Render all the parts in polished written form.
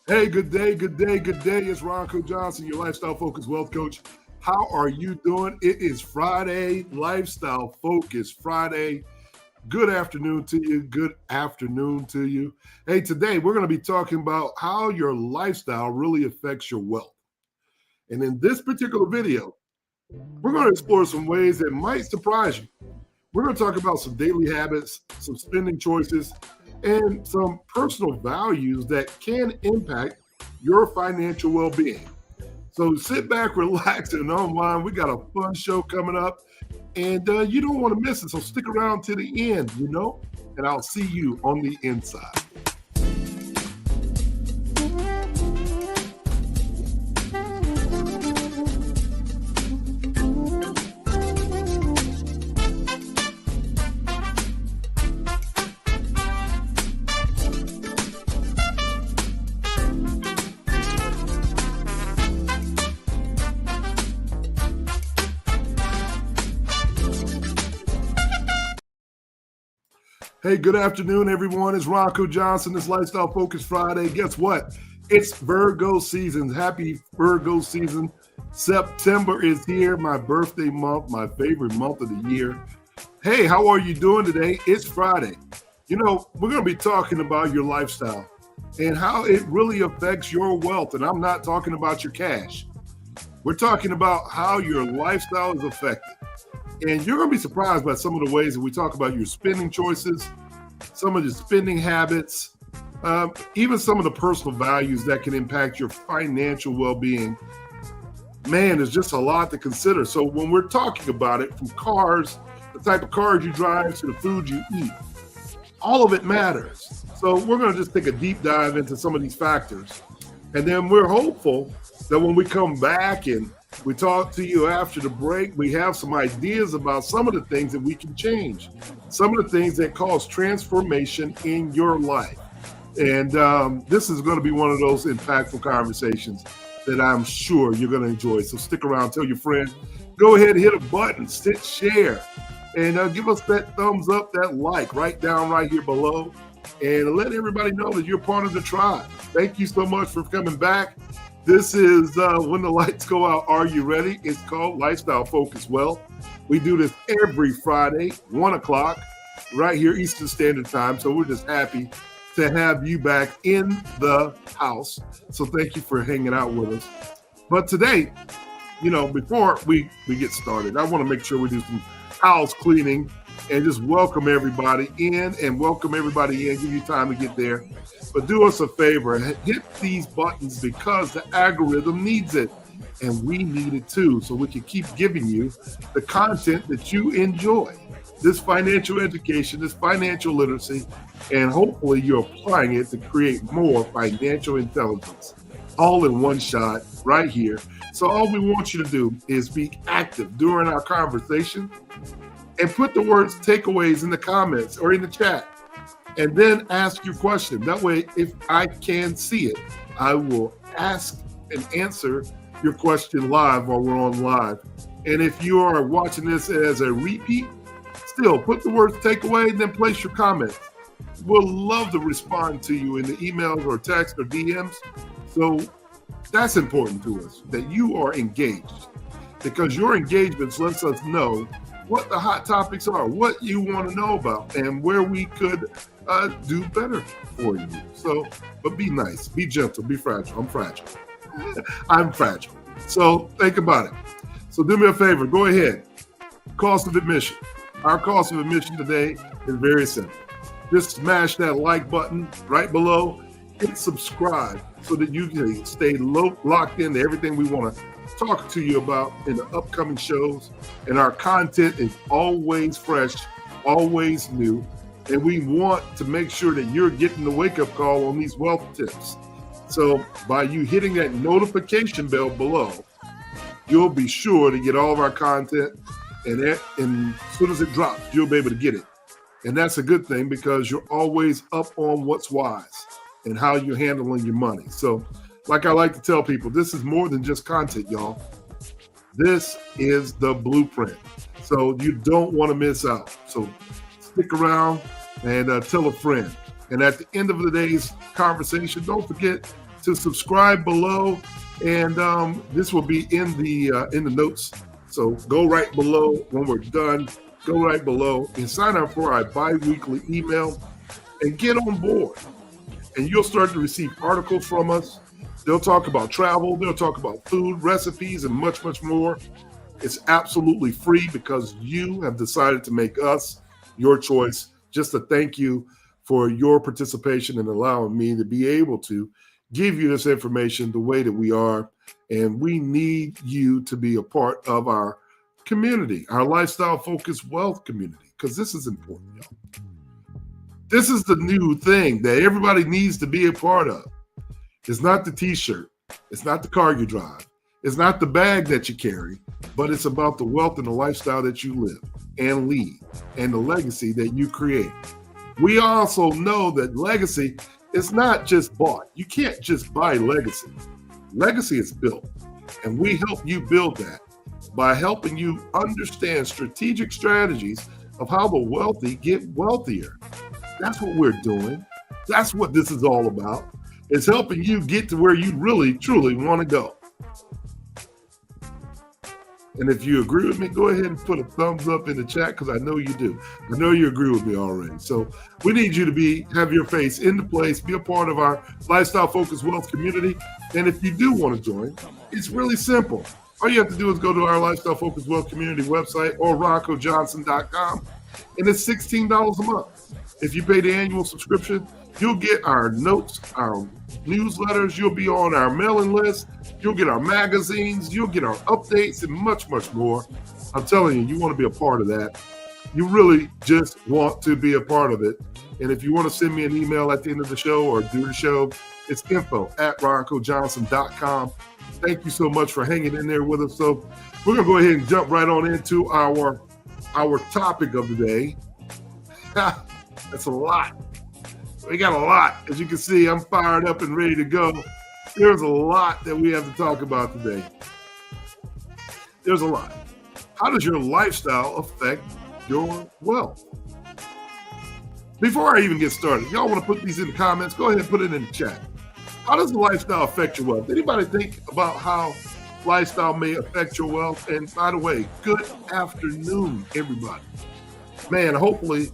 Hey, good day, good day, good day. It's Ronco Johnson, your lifestyle focused wealth coach. How are you doing? It is Friday, Lifestyle Focus Friday. Good afternoon to you. Good afternoon to you. Hey, today we're going to be talking about how your lifestyle really affects your wealth. And in this particular video, we're going to explore some ways that might surprise you. We're going to talk about some daily habits, some spending choices, and some personal values that can impact your financial well being. So sit back, relax, and unwind. We got a fun show coming up, and you don't want to miss it. So stick around to the end, and I'll see you on the inside. Hey, good afternoon, everyone. It's Ronco Johnson. This Lifestyle Focus Friday. Guess what? It's Virgo season. Happy Virgo season. September is here, my birthday month, my favorite month of the year. Hey, how are you doing today? It's Friday. We're going to be talking about your lifestyle and how it really affects your wealth. And I'm not talking about your cash. We're talking about how your lifestyle is affected. And you're going to be surprised by some of the ways that we talk about your spending choices, some of the spending habits, even some of the personal values that can impact your financial well-being. Man, there's just a lot to consider. So when we're talking about it, from cars, the type of cars you drive to the food you eat, all of it matters. So we're going to just take a deep dive into some of these factors. And then we're hopeful that when we come back and we talk to you after the break, we have some ideas about some of the things that we can change, some of the things that cause transformation in your life. And this is going to be one of those impactful conversations that I'm sure you're going to enjoy. So stick around, tell your friends, go ahead and hit a button, hit share, and give us that thumbs up, that like right down right here below, and let everybody know that you're part of the tribe. Thank you so much for coming back. This is When the Lights Go Out, Are You Ready? It's called Lifestyle Focus Wealth. We do this every Friday, 1 o'clock, right here, Eastern Standard Time. So we're just happy to have you back in the house. So thank you for hanging out with us. But today, before we get started, I want to make sure we do some house cleaning and just welcome everybody in give you time to get there. But do us a favor, hit these buttons because the algorithm needs it and we need it too, so we can keep giving you the content that you enjoy, this financial education, this financial literacy, and hopefully you're applying it to create more financial intelligence all in one shot right here. So all we want you to do is be active during our conversation and put the words takeaways in the comments or in the chat, and then ask your question. That way, if I can see it, I will ask and answer your question live while we're on live. And if you are watching this as a repeat, still put the words takeaway and then place your comments. We'll love to respond to you in the emails or text or DMs. So that's important to us, that you are engaged, because your engagements lets us know what the hot topics are, what you want to know about, and where we could do better for you. So, but be nice, be gentle, be fragile. I'm fragile. I'm fragile. So think about it. So do me a favor, go ahead. Cost of admission. Our cost of admission today is very simple. Just smash that like button right below, hit subscribe so that you can stay locked into everything we want to talk to you about in the upcoming shows. And our content is always fresh, always new. And we want to make sure that you're getting the wake-up call on these wealth tips. So by you hitting that notification bell below, you'll be sure to get all of our content. And as soon as it drops, you'll be able to get it. And that's a good thing because you're always up on what's wise and how you're handling your money. So like I like to tell people, this is more than just content, y'all. This is the blueprint. So you don't want to miss out. So stick around and tell a friend. And at the end of the day's conversation, don't forget to subscribe below, and this will be in the notes. So go right below when we're done. Go right below and sign up for our bi-weekly email and get on board. And you'll start to receive articles from us. They'll talk about travel. They'll talk about food, recipes, and much, much more. It's absolutely free because you have decided to make us your choice. Just a thank you for your participation and allowing me to be able to give you this information the way that we are. And we need you to be a part of our community, our lifestyle-focused wealth community, because this is important, y'all. This is the new thing that everybody needs to be a part of. It's not the t-shirt. It's not the car you drive. It's not the bag that you carry, but it's about the wealth and the lifestyle that you live and lead and the legacy that you create. We also know that legacy is not just bought. You can't just buy legacy. Legacy is built, and we help you build that by helping you understand strategic strategies of how the wealthy get wealthier. That's what we're doing. That's what this is all about. It's helping you get to where you really, truly want to go. And if you agree with me, go ahead and put a thumbs up in the chat, because I know you do. I know you agree with me already. So we need you to have your face in the place, be a part of our lifestyle-focused wealth community. And if you do want to join, it's really simple. All you have to do is go to our lifestyle-focused wealth community website or RoncoJohnson.com, and it's $16 a month. If you pay the annual subscription, you'll get our notes, our newsletters, you'll be on our mailing list, you'll get our magazines, you'll get our updates, and much, much more. I'm telling you, you want to be a part of that. You really just want to be a part of it. And if you want to send me an email at the end of the show or do the show, it's info@RoncoJohnson.com. Thank you so much for hanging in there with us. So we're going to go ahead and jump right on into our topic of the day. That's a lot. We got a lot. As you can see, I'm fired up and ready to go. There's a lot that we have to talk about today. There's a lot. How does your lifestyle affect your wealth? Before I even get started, y'all want to put these in the comments? Go ahead and put it in the chat. How does the lifestyle affect your wealth? Anybody think about how lifestyle may affect your wealth? And by the way, good afternoon, everybody. Man, hopefully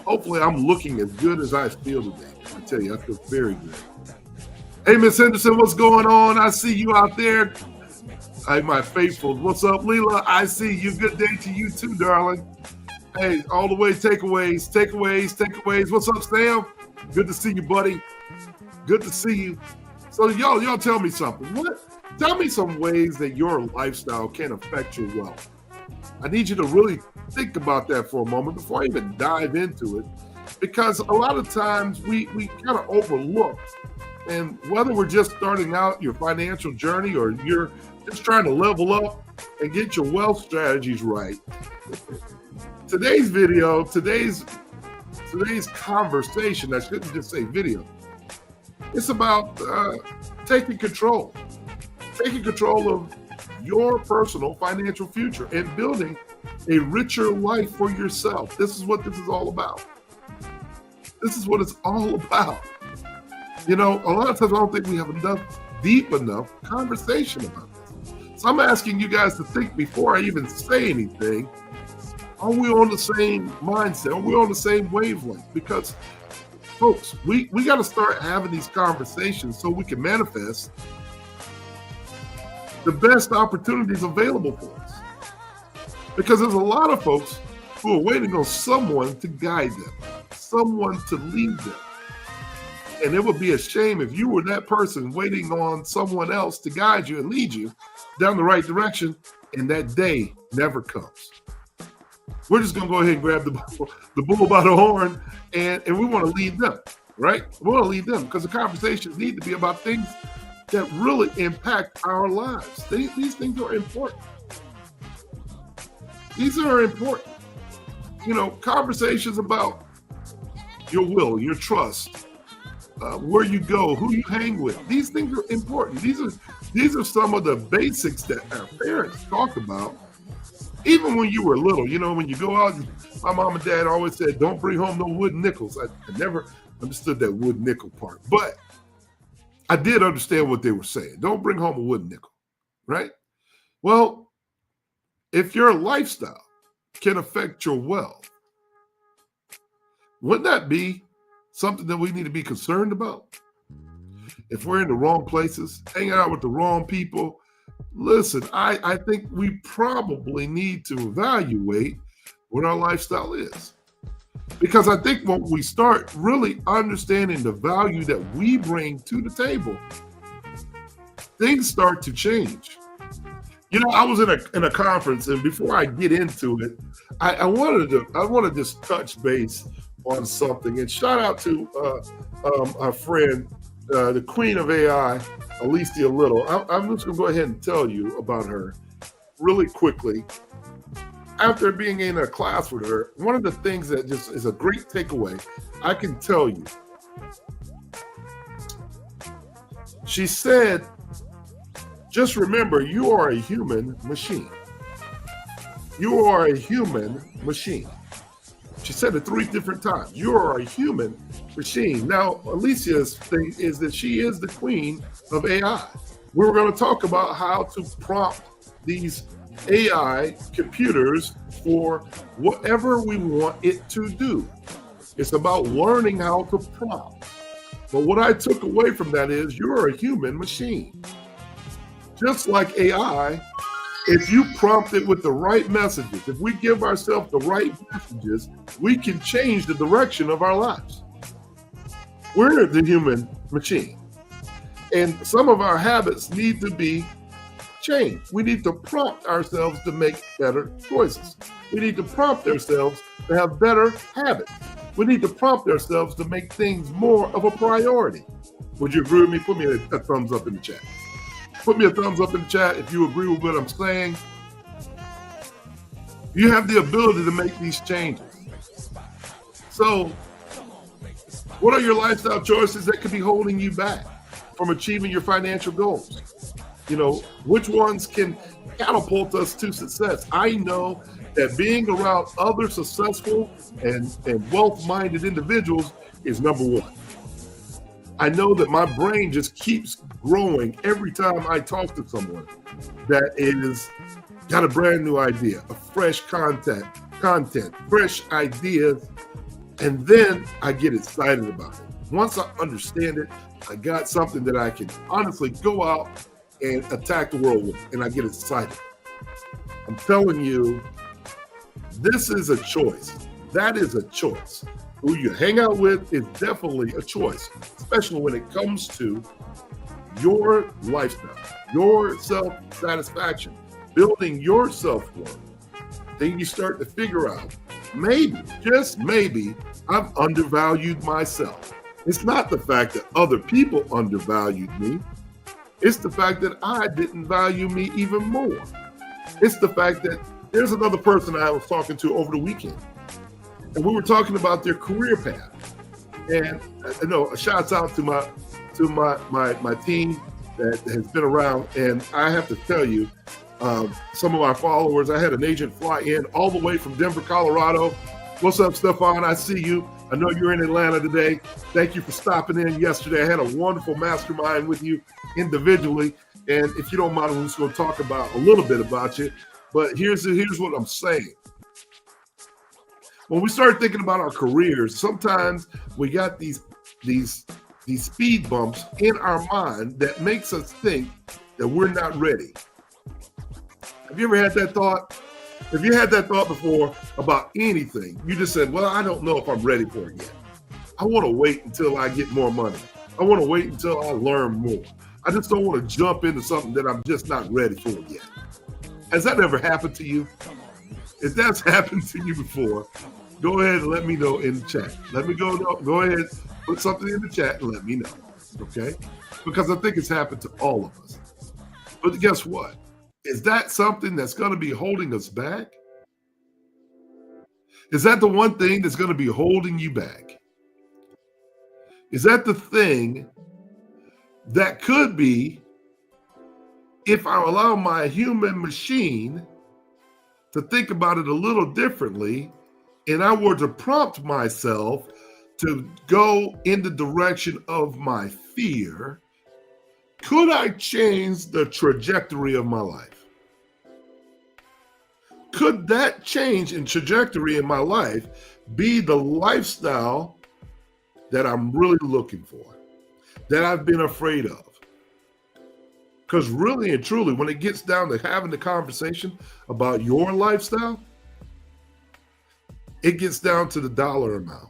I'm looking as good as I feel today. I tell you, I feel very good. Hey, Miss Henderson, what's going on? I see you out there. Hey, my faithfuls. What's up, Leela? I see you. Good day to you too, darling. Hey, all the way takeaways. What's up, Sam? Good to see you, buddy. Good to see you. So y'all tell me something. Tell me some ways that your lifestyle can affect your wealth. I need you to really think about that for a moment before I even dive into it, because a lot of times we kind of overlook, and whether we're just starting out your financial journey or you're just trying to level up and get your wealth strategies right. Today's video, today's conversation, I shouldn't just say video, it's about taking control of your personal financial future and building a richer life for yourself. This is what this is all about. This is what it's all about. You know, a lot of times I don't think we have deep enough conversation about this. So I'm asking you guys to think before I even say anything. Are we on the same mindset? Are we on the same wavelength? Because, folks, we got to start having these conversations so we can manifest the best opportunities available for us. Because there's a lot of folks who are waiting on someone to guide them, someone to lead them. And it would be a shame if you were that person waiting on someone else to guide you and lead you down the right direction, and that day never comes. We're just going to go ahead and grab the bull by the horn, and we want to lead them, right? We want to lead them because the conversations need to be about things that really impact our lives. These things are important. These are important. You know, conversations about your will, your trust, where you go, who you hang with. These things are important. These are some of the basics that our parents talk about. Even when you were little, you know, when you go out, my mom and dad always said, don't bring home no wooden nickels. I never understood that wood nickel part. But I did understand what they were saying. Don't bring home a wooden nickel, right? Well, if your lifestyle can affect your wealth, wouldn't that be something that we need to be concerned about? If we're in the wrong places, hanging out with the wrong people, listen, I think we probably need to evaluate what our lifestyle is. Because I think when we start really understanding the value that we bring to the table, things start to change. You know, I was in a conference, and before I get into it, I wanted to just touch base on something. And shout out to our friend, the queen of AI, Alicia Little. I'm just going to go ahead and tell you about her really quickly. After being in a class with her, one of the things that just is a great takeaway, I can tell you, she said, just remember, you are a human machine. You are a human machine. She said it 3 different times. You are a human machine. Now, Alicia's thing is that she is the queen of AI. We're going to talk about how to prompt these AI computers for whatever we want it to do. It's about learning how to prompt. But what I took away from that is you're a human machine. Just like AI, if you prompt it with the right messages, if we give ourselves the right messages, we can change the direction of our lives. We're the human machine. And some of our habits need to be changed. We need to prompt ourselves to make better choices. We need to prompt ourselves to have better habits. We need to prompt ourselves to make things more of a priority. Would you agree with me? Put me a thumbs up in the chat. Put me a thumbs up in the chat if you agree with what I'm saying. You have the ability to make these changes. So, what are your lifestyle choices that could be holding you back from achieving your financial goals? You know, which ones can catapult us to success? I know that being around other successful and wealth-minded individuals is number one. I know that my brain just keeps growing every time I talk to someone that is got a brand new idea, a fresh content, fresh ideas, and then I get excited about it. Once I understand it, I got something that I can honestly go out and attack the world with, and I get excited. I'm telling you, this is a choice. That is a choice. Who you hang out with is definitely a choice, especially when it comes to your lifestyle, your self-satisfaction, building your self-worth. Then you start to figure out, maybe, just maybe, I've undervalued myself. It's not the fact that other people undervalued me. It's the fact that I didn't value me even more. It's the fact that there's another person I was talking to over the weekend, and we were talking about their career path. And you know, shouts out to my team that has been around. And I have to tell you, some of our followers, I had an agent fly in all the way from Denver, Colorado. What's up, Stefan? I see you. I know you're in Atlanta today. Thank you for stopping in yesterday. I had a wonderful mastermind with you individually. And if you don't mind, I'm just going to talk about a little bit about you. But here's what I'm saying. When we start thinking about our careers, sometimes we got these speed bumps in our mind that makes us think that we're not ready. Have you ever had that thought? If you had that thought before about anything, you just said, well, I don't know if I'm ready for it yet. I want to wait until I get more money. I want to wait until I learn more. I just don't want to jump into something that I'm just not ready for yet. Has that ever happened to you? If that's happened to you before, go ahead and let me know in the chat. Let me go ahead, put something in the chat and let me know, okay? Because I think it's happened to all of us. But guess what? Is that something that's going to be holding us back? Is that the one thing that's going to be holding you back? Is that the thing that could be, if I allow my human machine to think about it a little differently, and I were to prompt myself to go in the direction of my fear, Could I change the trajectory of my life? Could that change in trajectory in my life be the lifestyle that I'm really looking for, that I've been afraid of? Because really and truly, when it gets down to having the conversation about your lifestyle, it gets down to the dollar amount.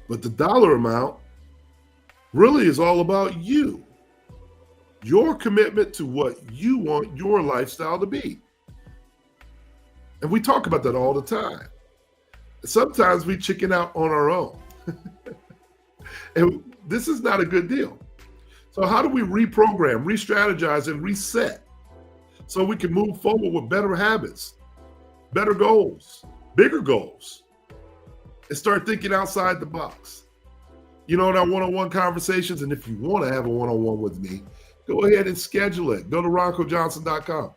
But the dollar amount really is all about you, your commitment to what you want your lifestyle to be. And we talk about that all the time. Sometimes we chicken out on our own. And this is not a good deal. So how do we reprogram, re-strategize, and reset so we can move forward with better habits, better goals, bigger goals, and start thinking outside the box? You know, in our one-on-one conversations, and if you want to have a one-on-one with me, go ahead and schedule it. Go to roncojohnson.com.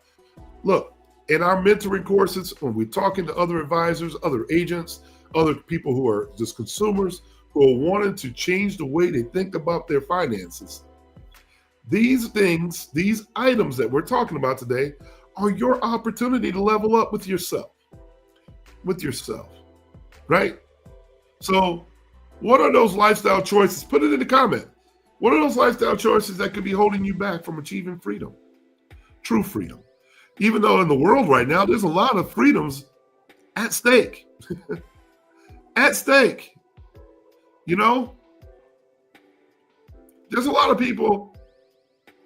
Look, in our mentoring courses, when we're talking to other advisors, other agents, other people who are just consumers who are wanting to change the way they think about their finances, these things, these items that we're talking about today are your opportunity to level up with yourself, right? So what are those lifestyle choices? Put it in the comment. What are those lifestyle choices that could be holding you back from achieving freedom, true freedom? Even though in the world right now, there's a lot of freedoms at stake. At stake. You know, there's a lot of people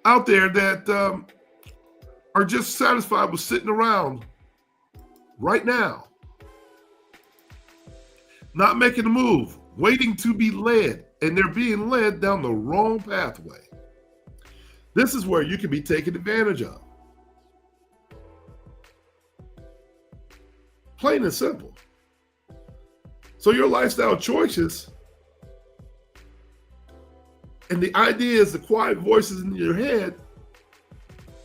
out there that are just satisfied with sitting around right now, not making a move, waiting to be led, and they're being led down the wrong pathway. This is where you can be taken advantage of. Plain and simple. So your lifestyle choices and the ideas, the quiet voices in your head,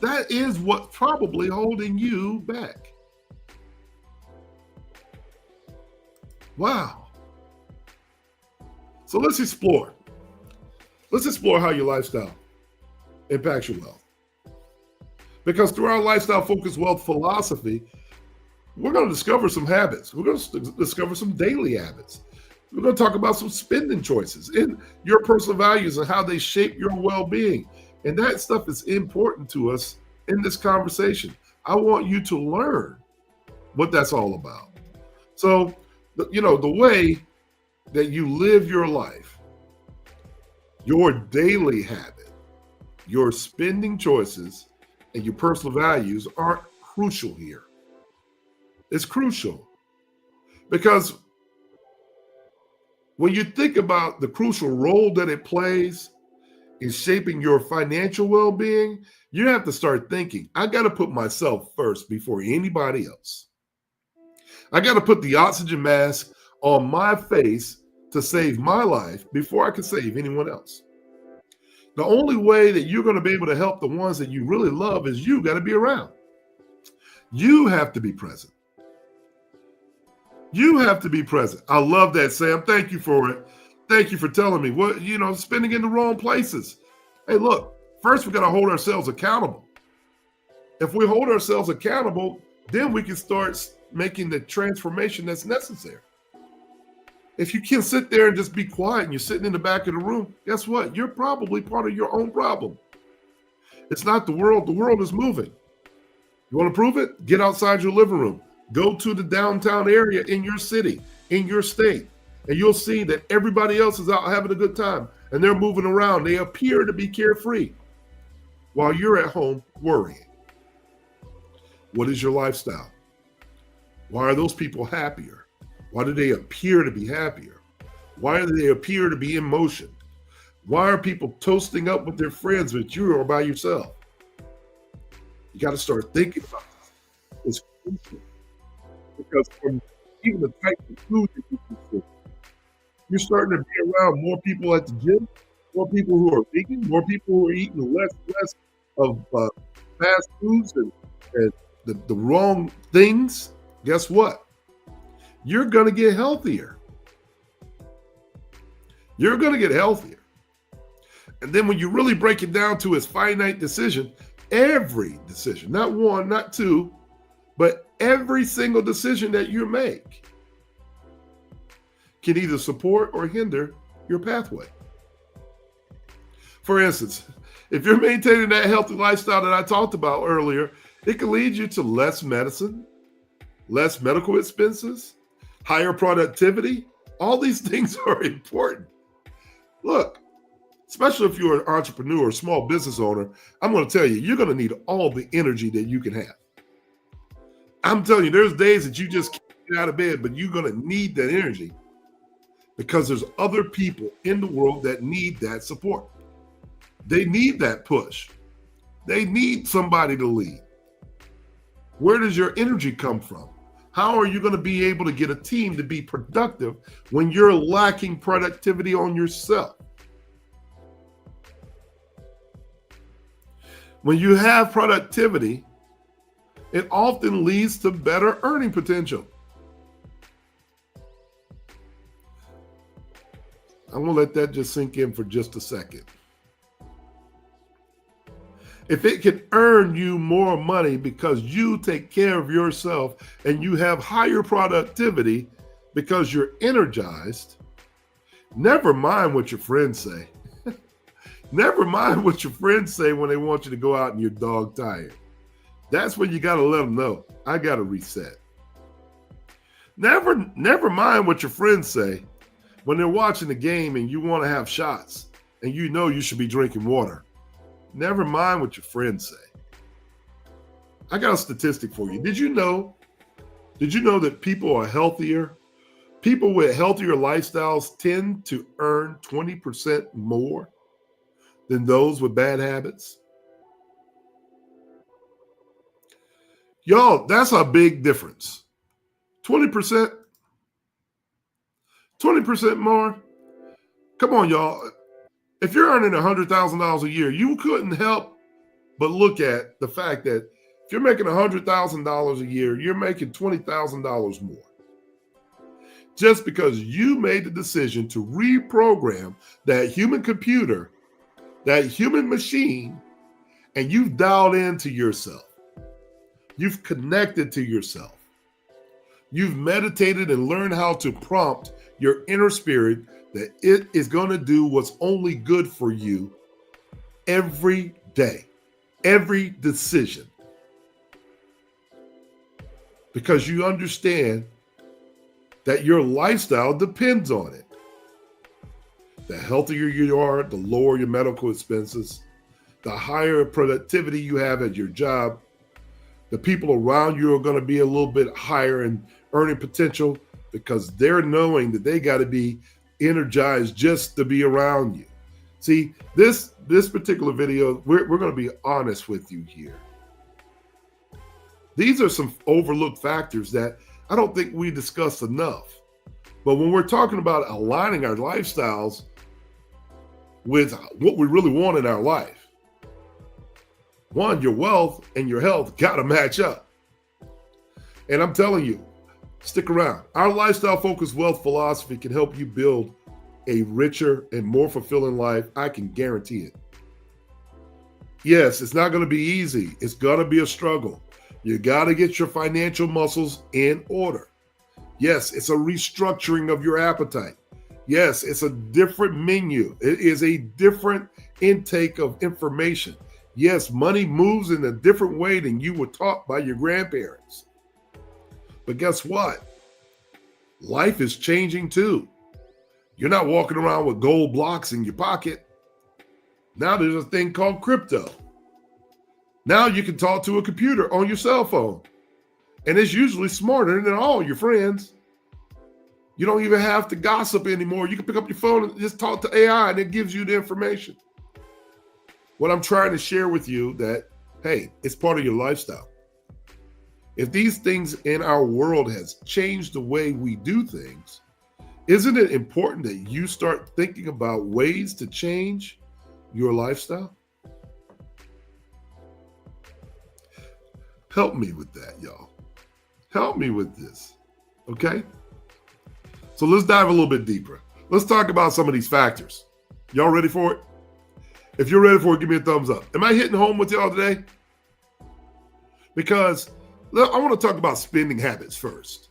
that is what's probably holding you back. Wow. So let's explore. Let's explore how your lifestyle impacts your wealth. Because through our lifestyle-focused wealth philosophy, we're going to discover some habits. We're going to discover some daily habits. We're going to talk about some spending choices in your personal values and how they shape your well-being. And that stuff is important to us in this conversation. I want you to learn what that's all about. So, you know, the way that you live your life, your daily habit, your spending choices, and your personal values are crucial here. It's crucial because when you think about the crucial role that it plays in shaping your financial well-being, you have to start thinking, I got to put myself first before anybody else. I got to put the oxygen mask on my face to save my life before I can save anyone else. The only way that you're going to be able to help the ones that you really love is you got to be around. You have to be present. You have to be present. I love that, Sam. Thank you for it. Thank you for telling me what, you know, spending in the wrong places. Hey, look, first we got to hold ourselves accountable. If we hold ourselves accountable, then we can start making the transformation that's necessary. If you can sit there and just be quiet and you're sitting in the back of the room, guess what? You're probably part of your own problem. It's not the world. The world is moving. You want to prove it? Get outside your living room. Go to the downtown area in your city, in your state, and you'll see that everybody else is out having a good time and they're moving around. They appear to be carefree while you're at home worrying. What is your lifestyle? Why are those people happier? Why do they appear to be happier? Why do they appear to be in motion? Why are people toasting up with their friends, but you are by yourself? You got to start thinking about this. It's crucial. Because from even the type of food that you consume, you're starting to be around more people at the gym, more people who are vegan, more people who are eating less of fast foods and the wrong things. Guess what? You're going to get healthier. You're going to get healthier. And then when you really break it down to its finite decision, every decision, not one, not two, but every single decision that you make can either support or hinder your pathway. For instance, if you're maintaining that healthy lifestyle that I talked about earlier, it can lead you to less medicine, less medical expenses, higher productivity. All these things are important. Look, especially if you're an entrepreneur or small business owner, I'm going to tell you, you're going to need all the energy that you can have. I'm telling you, there's days that you just can't get out of bed, but you're going to need that energy because there's other people in the world that need that support. They need that push. They need somebody to lead. Where does your energy come from? How are you going to be able to get a team to be productive when you're lacking productivity on yourself? When you have productivity, it often leads to better earning potential. I'm going to let that just sink in for just a second. If it can earn you more money because you take care of yourself and you have higher productivity because you're energized, never mind what your friends say. Never mind what your friends say when they want you to go out and you're dog tired. That's when you got to let them know, I got to reset. Never mind what your friends say when they're watching the game and you want to have shots and you know you should be drinking water. Never mind what your friends say. I got a statistic for you. Did you know that people are healthier? People with healthier lifestyles tend to earn 20% more than those with bad habits? Y'all, that's a big difference. 20%? 20% more? Come on, y'all. If you're earning $100,000 a year, you couldn't help but look at the fact that if you're making $100,000 a year, you're making $20,000 more. Just because you made the decision to reprogram that human computer, that human machine, and you've dialed into yourself. You've connected to yourself. You've meditated and learned how to prompt your inner spirit that it is going to do what's only good for you every day, every decision. Because you understand that your lifestyle depends on it. The healthier you are, the lower your medical expenses, the higher productivity you have at your job, the people around you are going to be a little bit higher in earning potential because they're knowing that they got to be energized just to be around you. See, this particular video, we're going to be honest with you here. These are some overlooked factors that I don't think we discuss enough. But when we're talking about aligning our lifestyles with what we really want in our life, one, your wealth and your health got to match up. And I'm telling you, stick around. Our lifestyle-focused wealth philosophy can help you build a richer and more fulfilling life. I can guarantee it. Yes, it's not going to be easy. It's going to be a struggle. You got to get your financial muscles in order. Yes, it's a restructuring of your appetite. Yes, it's a different menu. It is a different intake of information. Yes, money moves in a different way than you were taught by your grandparents. But guess what? Life is changing too. You're not walking around with gold blocks in your pocket. Now there's a thing called crypto. Now you can talk to a computer on your cell phone. And it's usually smarter than all your friends. You don't even have to gossip anymore. You can pick up your phone and just talk to AI and it gives you the information. What I'm trying to share with you that, hey, it's part of your lifestyle. If these things in our world has changed the way we do things, isn't it important that you start thinking about ways to change your lifestyle? Help me with that, y'all. Help me with this, okay? So let's dive a little bit deeper. Let's talk about some of these factors. Y'all ready for it? If you're ready for it, give me a thumbs up. Am I hitting home with y'all today? Because I want to talk about spending habits first.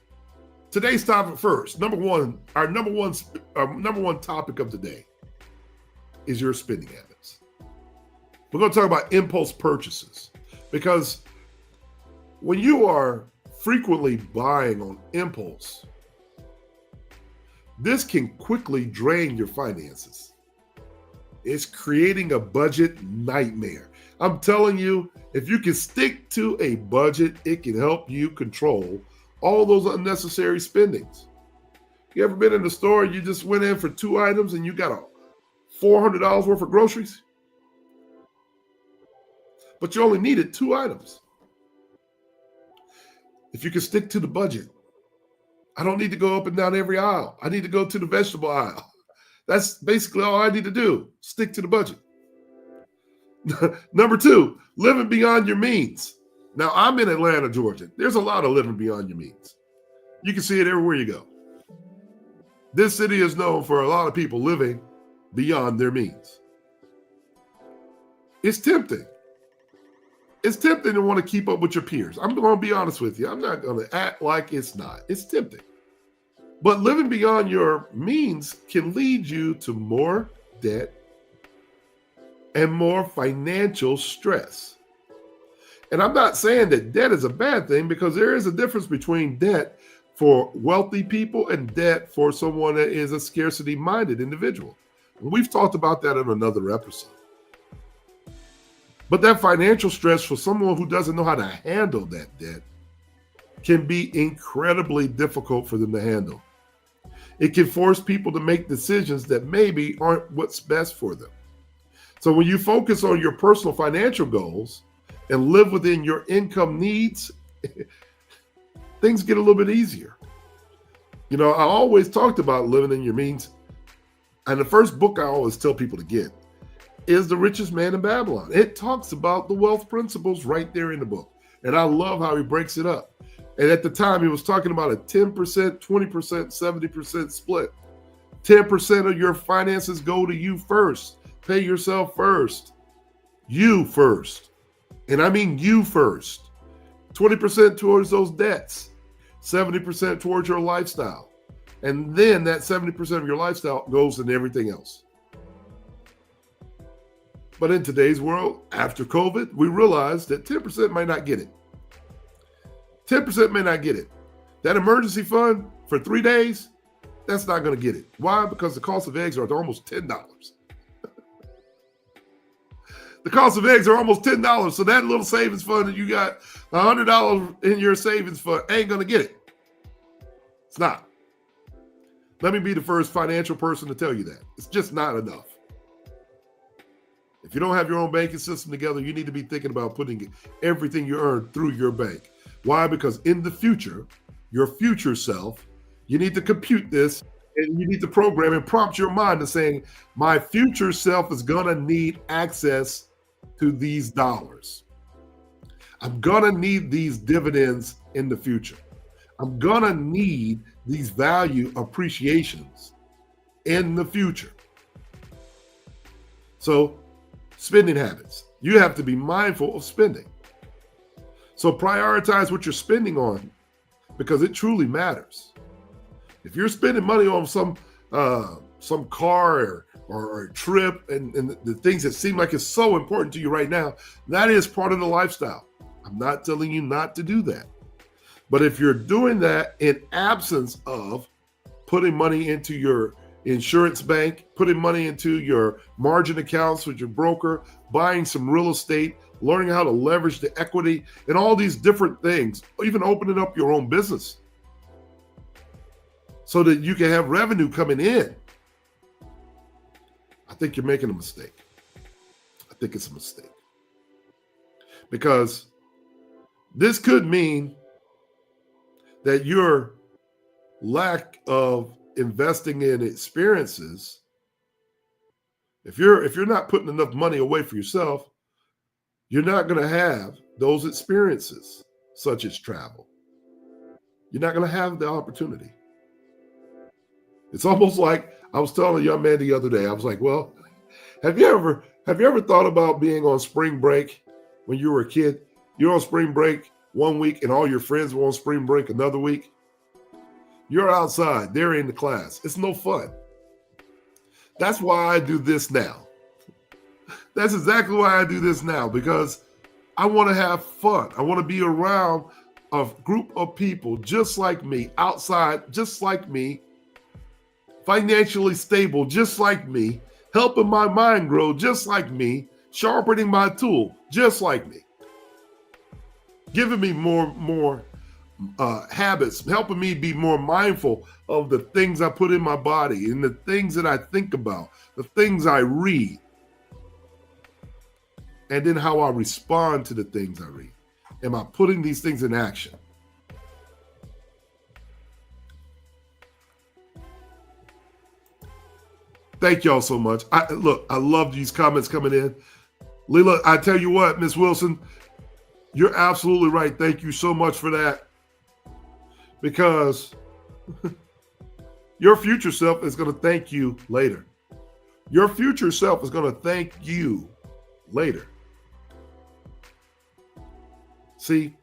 Today's topic first. Our number one topic of the day is your spending habits. We're going to talk about impulse purchases, because when you are frequently buying on impulse, this can quickly drain your finances. It's creating a budget nightmare. I'm telling you, if you can stick to a budget, it can help you control all those unnecessary spendings. You ever been in the store and you just went in for 2 items and you got $400 worth of groceries? But you only needed 2 items. If you can stick to the budget, I don't need to go up and down every aisle. I need to go to the vegetable aisle. That's basically all I need to do. Stick to the budget. Number 2, living beyond your means. Now, I'm in Atlanta, Georgia. There's a lot of living beyond your means. You can see it everywhere you go. This city is known for a lot of people living beyond their means. It's tempting. It's tempting to want to keep up with your peers. I'm going to be honest with you. I'm not going to act like it's not. It's tempting. But living beyond your means can lead you to more debt and more financial stress. And I'm not saying that debt is a bad thing, because there is a difference between debt for wealthy people and debt for someone that is a scarcity-minded individual. And we've talked about that in another episode. But that financial stress for someone who doesn't know how to handle that debt can be incredibly difficult for them to handle. It can force people to make decisions that maybe aren't what's best for them. So when you focus on your personal financial goals and live within your income needs, things get a little bit easier. You know, I always talked about living in your means. And the first book I always tell people to get is The Richest Man in Babylon. It talks about the wealth principles right there in the book. And I love how he breaks it up. And at the time, he was talking about a 10%, 20%, 70% split. 10% of your finances go to you first. Pay yourself first. You first. And I mean you first. 20% towards those debts. 70% towards your lifestyle. And then that 70% of your lifestyle goes into everything else. But in today's world, after COVID, we realize that 10% might not get it. 10% may not get it. That emergency fund for 3 days, that's not going to get it. Why? Because the cost of eggs are almost $10. The cost of eggs are almost $10. So that little savings fund that you got $100 in your savings fund ain't going to get it. It's not. Let me be the first financial person to tell you that. It's just not enough. If you don't have your own banking system together, you need to be thinking about putting everything you earn through your bank. Why? Because in the future, your future self, you need to compute this, and you need to program and prompt your mind to saying, my future self is going to need access to these dollars. I'm going to need these dividends in the future. I'm going to need these value appreciations in the future. So, spending habits. You have to be mindful of spending. So prioritize what you're spending on, because it truly matters. If you're spending money on some car or a trip and the things that seem like it's so important to you right now, that is part of the lifestyle. I'm not telling you not to do that. But if you're doing that in absence of putting money into your insurance bank, putting money into your margin accounts with your broker, buying some real estate, learning how to leverage the equity and all these different things, even opening up your own business so that you can have revenue coming in, I think you're making a mistake. I think it's a mistake. Because this could mean that your lack of investing in experiences, if you're not putting enough money away for yourself, you're not going to have those experiences, such as travel. You're not going to have the opportunity. It's almost like I was telling a young man the other day, I was like, well, have you ever Have you ever thought about being on spring break when you were a kid? You're on spring break one week and all your friends were on spring break another week. You're outside, they're in the class. It's no fun. That's why I do this now. That's exactly why I do this now, because I want to have fun. I want to be around a group of people just like me, outside, just like me, financially stable, just like me, helping my mind grow, just like me, sharpening my tool, just like me, giving me more habits, helping me be more mindful of the things I put in my body and the things that I think about, the things I read, and then how I respond to the things I read. Am I putting these things in action? Thank y'all so much. I love these comments coming in. Leela, I tell you what, Miss Wilson, you're absolutely right. Thank you so much for that. Because your future self is going to thank you later. Your future self is going to thank you later. See,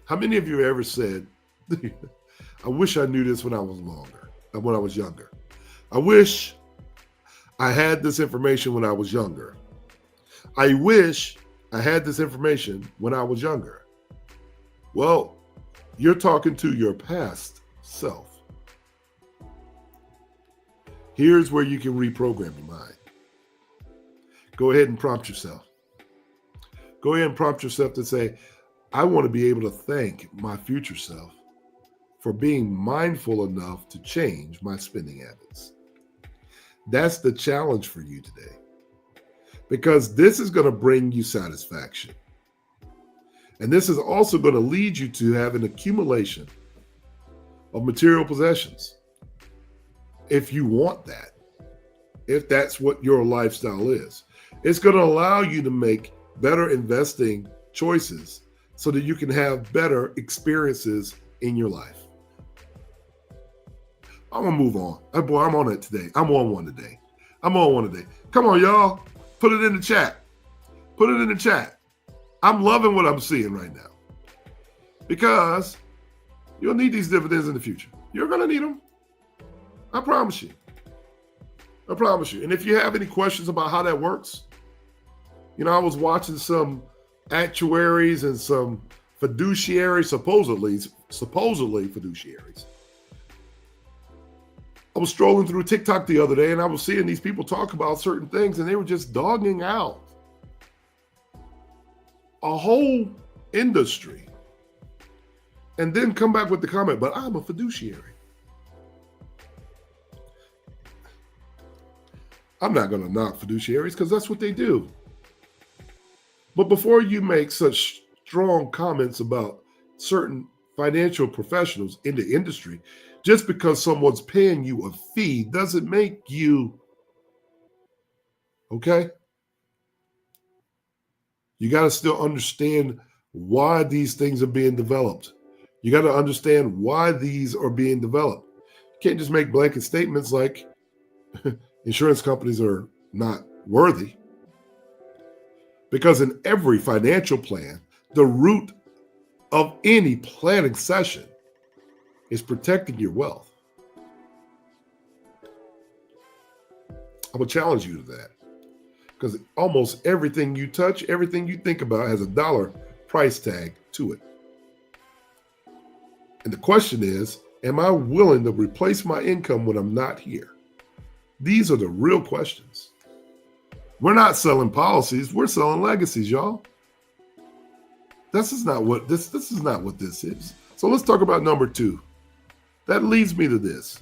how many of you ever said, I wish I knew this when I was younger. I wish I had this information when I was younger. I wish I had this information when I was younger. Well, you're talking to your past self. Here's where you can reprogram your mind. Go ahead and prompt yourself. Go ahead and prompt yourself to say, I want to be able to thank my future self for being mindful enough to change my spending habits. That's the challenge for you today, because this is going to bring you satisfaction. And this is also going to lead you to have an accumulation of material possessions. If you want that, if that's what your lifestyle is, it's going to allow you to make better investing choices so that you can have better experiences in your life. I'm going to move on. Boy, I'm on it today. I'm on one today. Come on, y'all. Put it in the chat. Put it in the chat. I'm loving what I'm seeing right now, because you'll need these dividends in the future. You're going to need them. I promise you. And if you have any questions about how that works, I was watching some actuaries and some fiduciaries, supposedly fiduciaries. I was strolling through TikTok the other day and I was seeing these people talk about certain things, and they were just dogging out a whole industry and then come back with the comment, but I'm a fiduciary. I'm not going to knock fiduciaries because that's what they do. But before you make such strong comments about certain financial professionals in the industry, just because someone's paying you a fee doesn't make you okay. You got to still understand why these things are being developed. You got to understand why these are being developed. You can't just make blanket statements like insurance companies are not worthy. Because in every financial plan, the root of any planning session is protecting your wealth. I would challenge you to that, because almost everything you touch, everything you think about has a dollar price tag to it. And the question is, am I willing to replace my income when I'm not here? These are the real questions. We're not selling policies, we're selling legacies, y'all. This is not what this is. So let's talk about number 2. That leads me to this.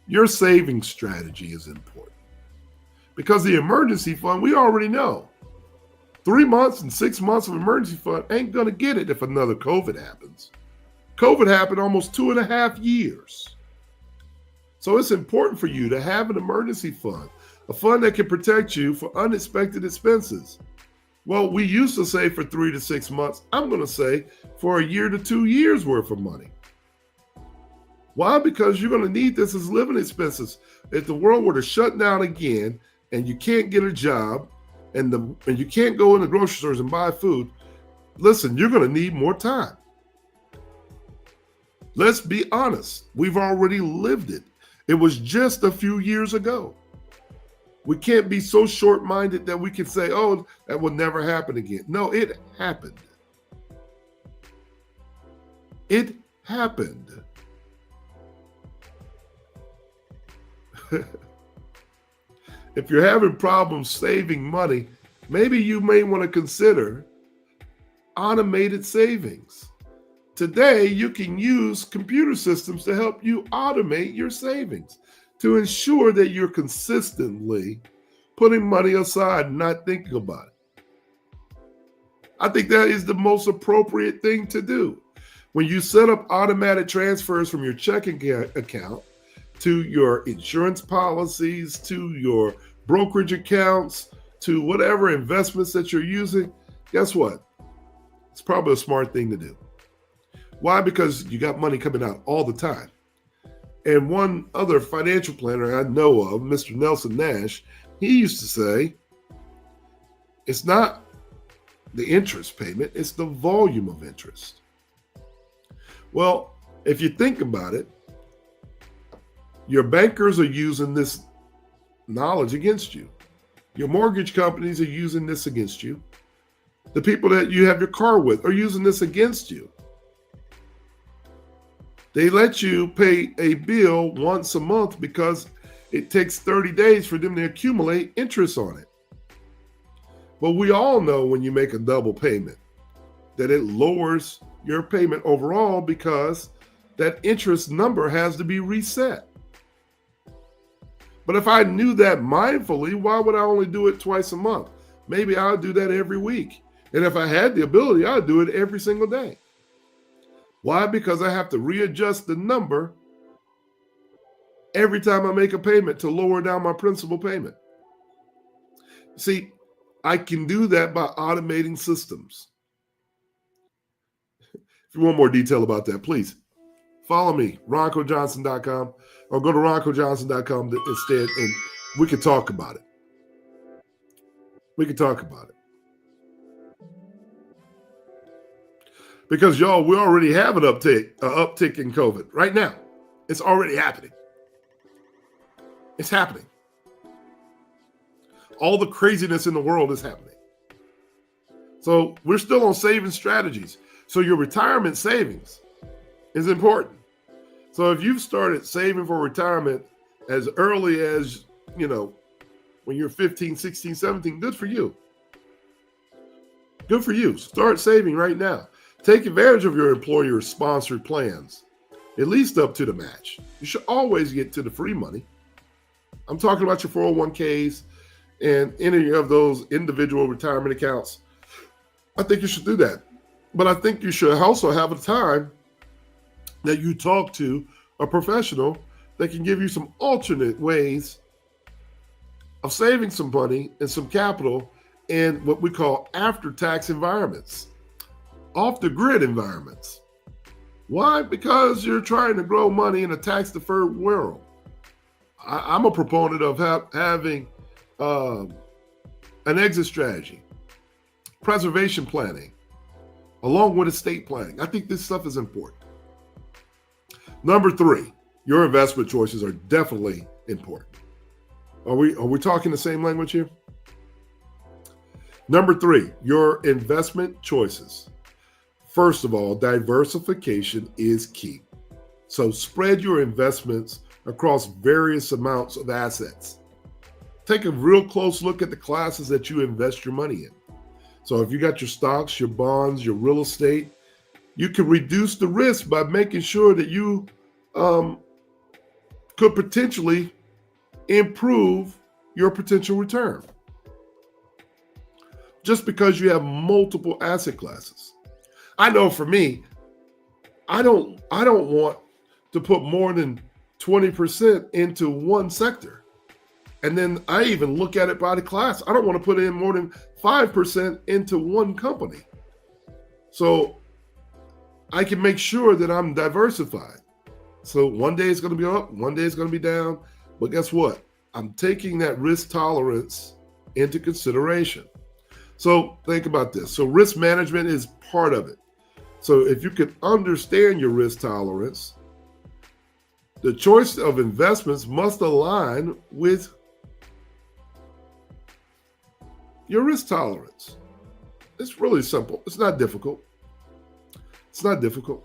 Your saving strategy is important, because the emergency fund, we already know 3 months and 6 months of emergency fund ain't going to get it if another COVID happens. COVID happened almost 2.5 years. So it's important for you to have an emergency fund, a fund that can protect you for unexpected expenses. Well, we used to say for 3 to 6 months. I'm going to say for a year to 2 years worth of money. Why? Because you're going to need this as living expenses. If the world were to shut down again and you can't get a job and you can't go in the grocery stores and buy food, listen, you're going to need more time. Let's be honest. We've already lived it. It was just a few years ago. We can't be so short-minded that we can say, oh, that will never happen again. No, it happened. It happened. If you're having problems saving money, maybe you may want to consider automated savings. Today, you can use computer systems to help you automate your savings to ensure that you're consistently putting money aside and not thinking about it. I think that is the most appropriate thing to do. When you set up automatic transfers from your checking account to your insurance policies, to your brokerage accounts, to whatever investments that you're using, guess what? It's probably a smart thing to do. Why? Because you got money coming out all the time. And one other financial planner I know of, Mr. Nelson Nash, he used to say, it's not the interest payment, it's the volume of interest. Well, if you think about it, your bankers are using this knowledge against you. Your mortgage companies are using this against you. The people that you have your car with are using this against you. They let you pay a bill once a month because it takes 30 days for them to accumulate interest on it. But we all know when you make a double payment that it lowers your payment overall because that interest number has to be reset. But if I knew that mindfully, why would I only do it twice a month? Maybe I'll do that every week. And if I had the ability, I'd do it every single day. Why? Because I have to readjust the number every time I make a payment to lower down my principal payment. See, I can do that by automating systems. If you want more detail about that, please follow me, roncojohnson.com, or go to roncojohnson.com instead, and we can talk about it. We can talk about it. Because, y'all, we already have an uptick in COVID right now. It's already happening. It's happening. All the craziness in the world is happening. So we're still on saving strategies. So your retirement savings is important. So if you've started saving for retirement as early as, when you're 15, 16, 17, good for you. Good for you. Start saving right now. Take advantage of your employer-sponsored plans, at least up to the match. You should always get to the free money. I'm talking about your 401ks and any of those individual retirement accounts. I think you should do that. But I think you should also have a time that you talk to a professional that can give you some alternate ways of saving some money and some capital in what we call after-tax environments. Off the grid environments. Why? Because you're trying to grow money in a tax-deferred world. I'm a proponent of having an exit strategy, preservation planning, along with estate planning. I think this stuff is important. Number 3, your investment choices are definitely important. Are we talking the same language here? Number 3, your investment choices. First of all, diversification is key. So spread your investments across various amounts of assets. Take a real close look at the classes that you invest your money in. So if you got your stocks, your bonds, your real estate, you can reduce the risk by making sure that you could potentially improve your potential return. Just because you have multiple asset classes. I know for me, I don't want to put more than 20% into one sector. And then I even look at it by the class. I don't want to put in more than 5% into one company. So I can make sure that I'm diversified. So one day it's going to be up, one day it's going to be down. But guess what? I'm taking that risk tolerance into consideration. So think about this. So risk management is part of it. So if you can understand your risk tolerance, the choice of investments must align with your risk tolerance. It's really simple. It's not difficult. It's not difficult.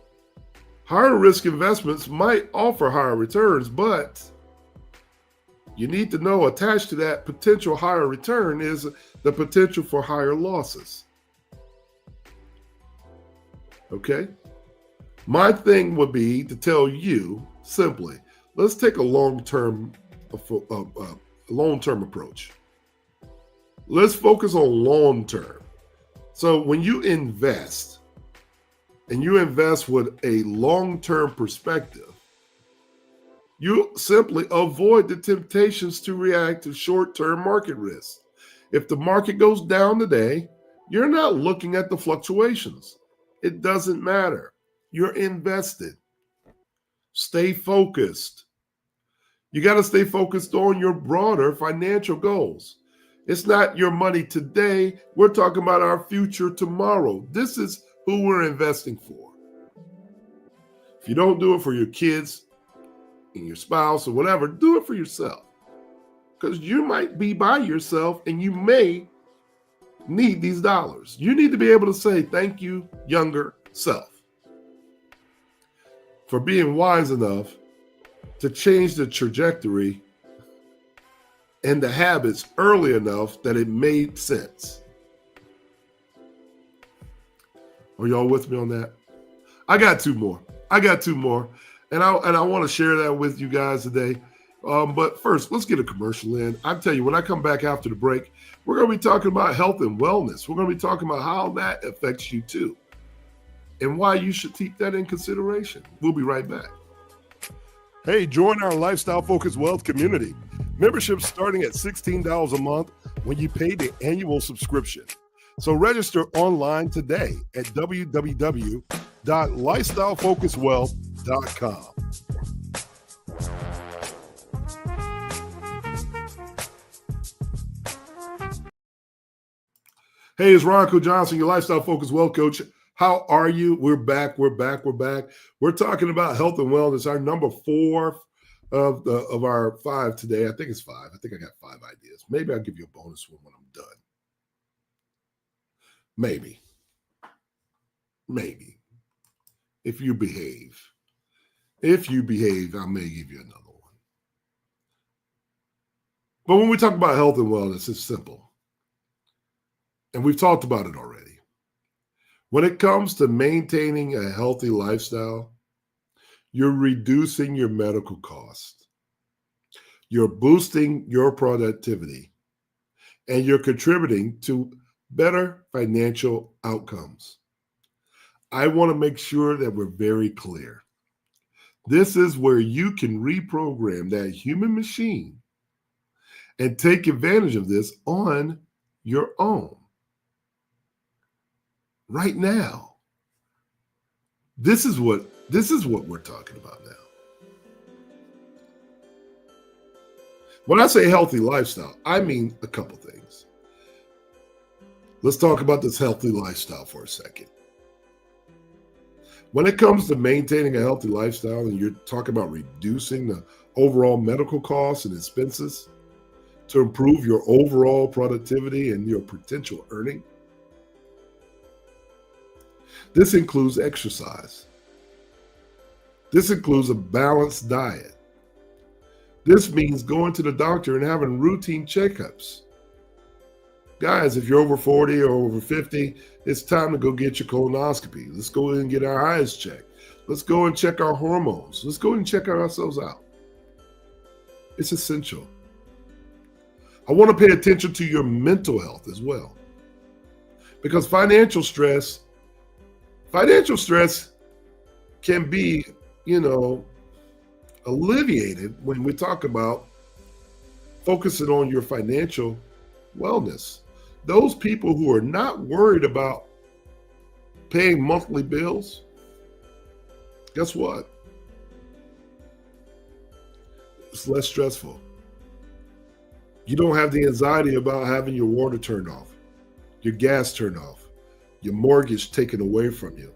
Higher risk investments might offer higher returns, but you need to know attached to that potential higher return is the potential for higher losses. Okay? My thing would be to tell you simply, let's take a long-term approach. Let's focus on long-term. So when you invest, and you invest with a long-term perspective, you simply avoid the temptations to react to short-term market risks. If the market goes down today, you're not looking at the fluctuations. It doesn't matter. You're invested. Stay focused. You got to stay focused on your broader financial goals. It's not your money today. We're talking about our future tomorrow. This is who we're investing for. If you don't do it for your kids and your spouse or whatever, do it for yourself. Because you might be by yourself and you may need these dollars. You need to be able to say, thank you, younger self, for being wise enough to change the trajectory and the habits early enough that it made sense. Are y'all with me on that? I got two more. And I want to share that with you guys today. But first, let's get a commercial in. I tell you, when I come back after the break, we're going to be talking about health and wellness. We're going to be talking about how that affects you too, and why you should keep that in consideration. We'll be right back. Hey, join our Lifestyle Focused Wealth community. Membership starting at $16 a month when you pay the annual subscription. So register online today at www.lifestylefocusedwealth.com. Hey, it's Ronco Johnson, your Lifestyle Focused Wealth Coach. How are you? We're back. We're talking about health and wellness, our number 4 of our 5 today. I think it's 5. I think I got 5 ideas. Maybe I'll give you a bonus one when I'm done. Maybe. If you behave, I may give you another one. But when we talk about health and wellness, it's simple. And we've talked about it already. When it comes to maintaining a healthy lifestyle, you're reducing your medical costs. You're boosting your productivity, and you're contributing to better financial outcomes. I want to make sure that we're very clear. This is where you can reprogram that human machine and take advantage of this on your own. Right now. This is what we're talking about now. When I say healthy lifestyle, I mean a couple things. Let's talk about this healthy lifestyle for a second. When it comes to maintaining a healthy lifestyle and you're talking about reducing the overall medical costs and expenses to improve your overall productivity and your potential earning, this includes exercise. This includes a balanced diet. This means going to the doctor and having routine checkups. Guys, if you're over 40 or over 50, it's time to go get your colonoscopy. Let's go in and get our eyes checked. Let's go and check our hormones. Let's go and check ourselves out. It's essential. I want to pay attention to your mental health as well. Because financial stress can be, alleviated when we talk about focusing on your financial wellness. Those people who are not worried about paying monthly bills, guess what? It's less stressful. You don't have the anxiety about having your water turned off, your gas turned off, your mortgage taken away from you.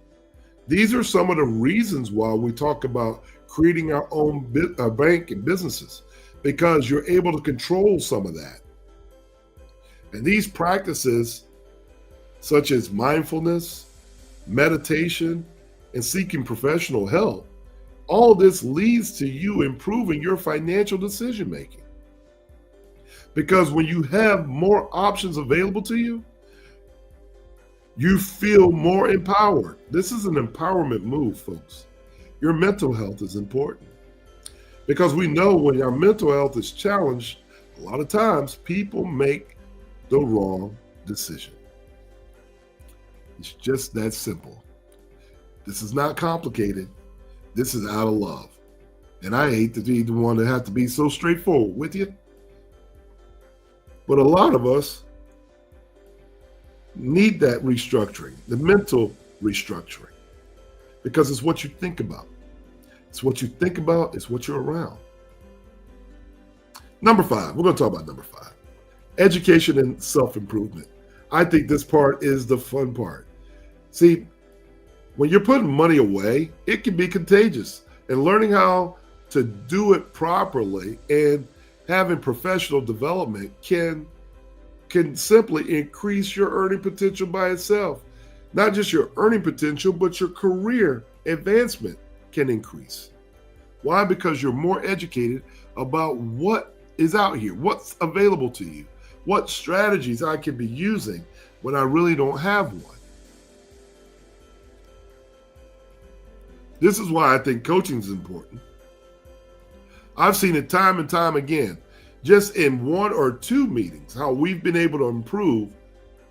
These are some of the reasons why we talk about creating our own bank and businesses, because you're able to control some of that. And these practices, such as mindfulness, meditation, and seeking professional help, all this leads to you improving your financial decision making. Because when you have more options available to you, you feel more empowered. This is an empowerment move, folks. Your mental health is important. Because we know when our mental health is challenged, a lot of times people make the wrong decision. It's just that simple. This is not complicated. This is out of love. And I hate to be the one that have to be so straightforward with you. But a lot of us need that restructuring, the mental restructuring, because it's what you think about. It's what you think about, it's what you're around. Number 5, we're going to talk about number 5, education and self-improvement. I think this part is the fun part. See, when you're putting money away, it can be contagious, and learning how to do it properly and having professional development can simply increase your earning potential by itself. Not just your earning potential, but your career advancement can increase. Why? Because you're more educated about what is out here, what's available to you, what strategies I can be using when I really don't have one. This is why I think coaching is important. I've seen it time and time again, just in 1 or 2 meetings, how we've been able to improve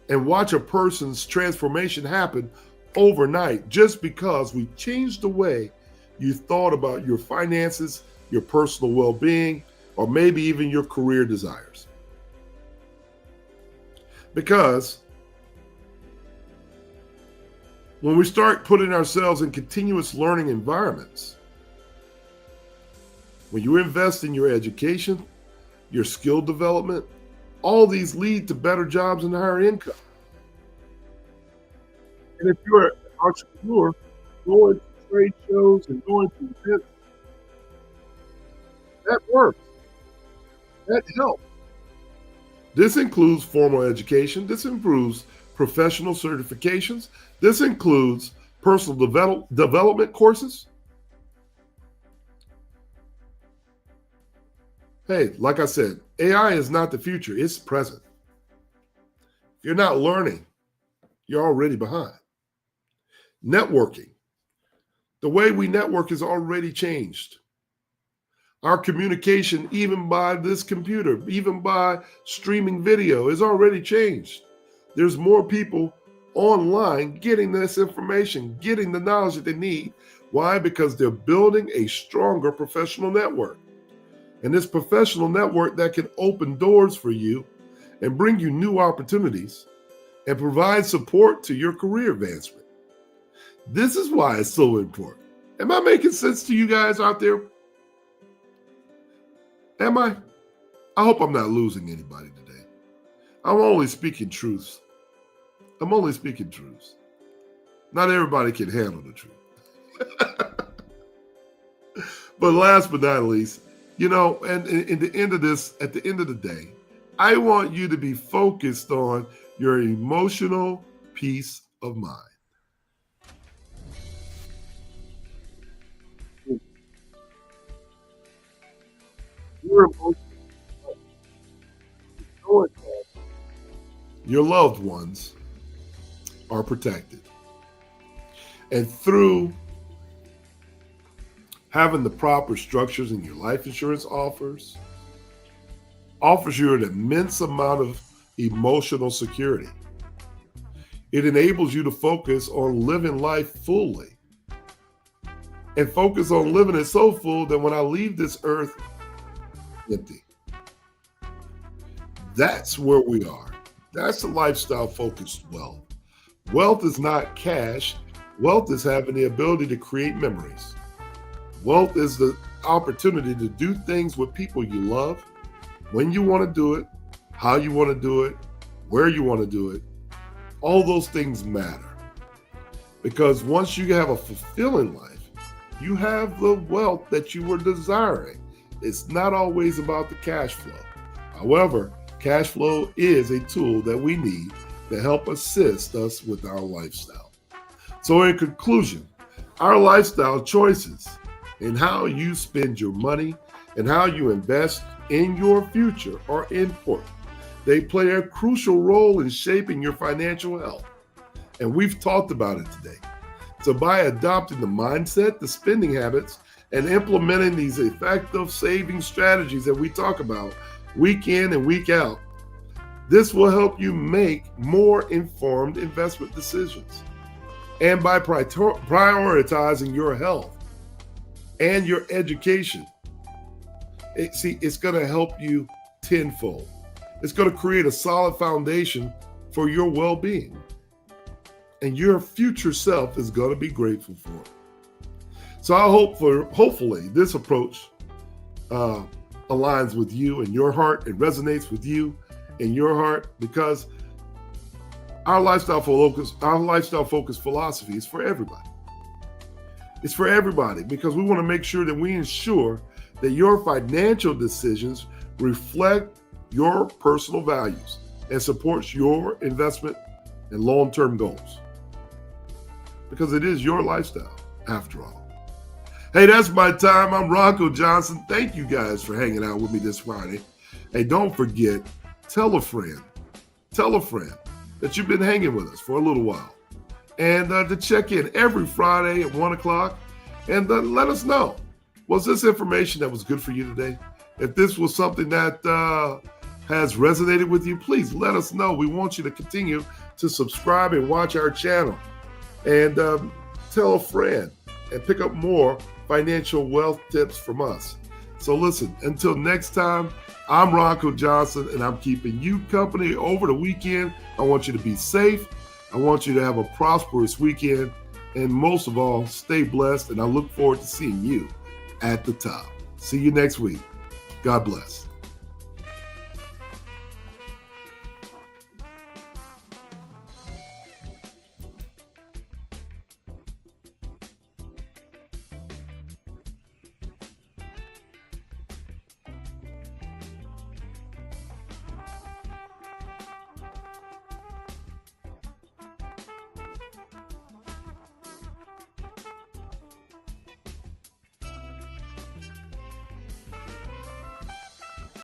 and watch a person's transformation happen overnight just because we changed the way you thought about your finances, your personal well-being, or maybe even your career desires. Because when we start putting ourselves in continuous learning environments, when you invest in your education, your skill development, all these lead to better jobs and higher income. And if you're an entrepreneur, going to trade shows and going to events, that works. That helps. This includes formal education. This includes professional certifications. This includes personal development courses. Hey, like I said, AI is not the future, it's present. If you're not learning, you're already behind. Networking. The way we network has already changed. Our communication, even by this computer, even by streaming video, is already changed. There's more people online getting this information, getting the knowledge that they need. Why? Because they're building a stronger professional network. And this professional network that can open doors for you and bring you new opportunities and provide support to your career advancement. This is why it's so important. Am I making sense to you guys out there? Am I? I hope I'm not losing anybody today. I'm only speaking truths. Not everybody can handle the truth. But last but not least, and at the end of the day, I want you to be focused on your emotional peace of mind. Your emotional, your loved ones are protected. And through having the proper structures in your life insurance offers you an immense amount of emotional security. It enables you to focus on living life fully and focus on living it so full that when I leave this earth empty. That's where we are. That's the lifestyle focused wealth. Wealth is not cash. Wealth is having the ability to create memories. Wealth is the opportunity to do things with people you love, when you want to do it, how you want to do it, where you want to do it. All those things matter. Because once you have a fulfilling life, you have the wealth that you were desiring. It's not always about the cash flow. However, cash flow is a tool that we need to help assist us with our lifestyle. So in conclusion, our lifestyle choices and how you spend your money and how you invest in your future are important. They play a crucial role in shaping your financial health. And we've talked about it today. So by adopting the mindset, the spending habits, and implementing these effective saving strategies that we talk about week in and week out, this will help you make more informed investment decisions. And by prioritizing your health and your education, it's going to help you tenfold. It's going to create a solid foundation for your well-being. And your future self is going to be grateful for it. So I hopefully this approach aligns with you and your heart and resonates with you and your heart, because our lifestyle focused philosophy is for everybody. It's for everybody because we want to make sure that we ensure that your financial decisions reflect your personal values and supports your investment and long-term goals. Because it is your lifestyle, after all. Hey, that's my time. I'm Rocco Johnson. Thank you guys for hanging out with me this Friday. Hey, don't forget, tell a friend that you've been hanging with us for a little while. And to check in every Friday at 1 o'clock and let us know, was this information that was good for you today? If this was something that has resonated with you, please let us know. We want you to continue to subscribe and watch our channel. And tell a friend and pick up more financial wealth tips from us. So listen, until next time, I'm Rocco Johnson, and I'm keeping you company over the weekend. I want you to be safe. I want you to have a prosperous weekend. And most of all, stay blessed. And I look forward to seeing you at the top. See you next week. God bless.